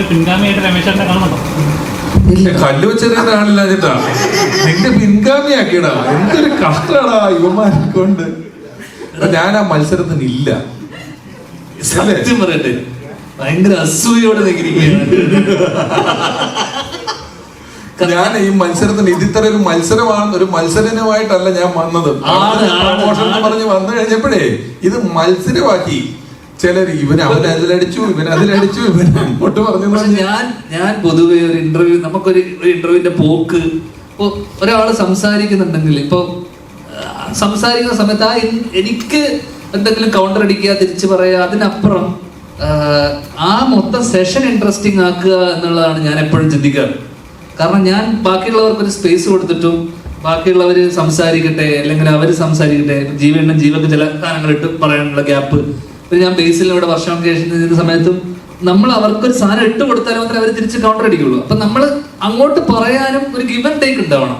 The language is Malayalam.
പിൻഗാമിയായിട്ട് രമേശേട്ടനെ കാണുന്നുണ്ടോ? കല്ല് വെച്ചെറിയുന്ന ആളില്ല ചേട്ടാ, നിന്റെ പിൻഗാമിയാക്കിയടാ. എന്തൊരു കഷ്ടാടാ ഇവന്മാരെ കൊണ്ട്. ഞാൻ ആ മത്സരത്തിന് ഇല്ല. സത്യം പറയട്ടെ, ഭയങ്കര അസൂയോടെ ഞാൻ ഈ മത്സരത്തിന് ഇതിത്ര ഒരു മത്സരമാണ്, ഒരു മത്സരമായിട്ടല്ല ഞാൻ വന്നത്. പ്രമോഷൻ എന്ന് പറഞ്ഞ് വന്നു കഴിഞ്ഞപ്പോഴേ ഇത് മത്സരമാക്കി ചിലർ. അവനതിലടിച്ചു, ഇവനതിലടിച്ചു, ഇവൻ അങ്ങോട്ട് പറഞ്ഞു. ഞാൻ പൊതുവെ ഒരു ഇന്റർവ്യൂ, നമുക്കൊരു ഇന്റർവ്യൂവിന്റെ പോക്ക്, ഇപ്പൊ ഒരാള് സംസാരിക്കുന്നുണ്ടെങ്കിൽ, ഇപ്പൊ സംസാരിക്കുന്ന സമയത്ത് എനിക്ക് എന്തെങ്കിലും കൗണ്ടർ അടിക്കുക, തിരിച്ചു പറയുക, അതിനപ്പുറം ആ മൊത്തം സെഷൻ ഇൻട്രസ്റ്റിംഗ് ആക്കുക എന്നുള്ളതാണ് ഞാൻ എപ്പോഴും ചിന്തിക്കാറ്. കാരണം ഞാൻ ബാക്കിയുള്ളവർക്കൊരു സ്പേസ് കൊടുത്തിട്ടും ബാക്കിയുള്ളവർ സംസാരിക്കട്ടെ, അല്ലെങ്കിൽ അവർ സംസാരിക്കട്ടെ, ജീവക്ക് ചില സാധനങ്ങൾ ഇട്ട് പറയാനുള്ള ഗ്യാപ്പ്. ഞാൻ ബേസിൽ ഇവിടെ വർഷങ്ങൾക്ക് ശേഷം ചെയ്യുന്ന സമയത്തും നമ്മൾ അവർക്കൊരു സാധനം ഇട്ട് കൊടുത്താൽ മാത്രമേ അവർ തിരിച്ച് കൗണ്ടർ അടിക്കുള്ളൂ. അപ്പൊ നമ്മൾ അങ്ങോട്ട് പറയാനും ഒരു ഗിവ് ആൻഡ് ടേക്ക് ഉണ്ടാവണം.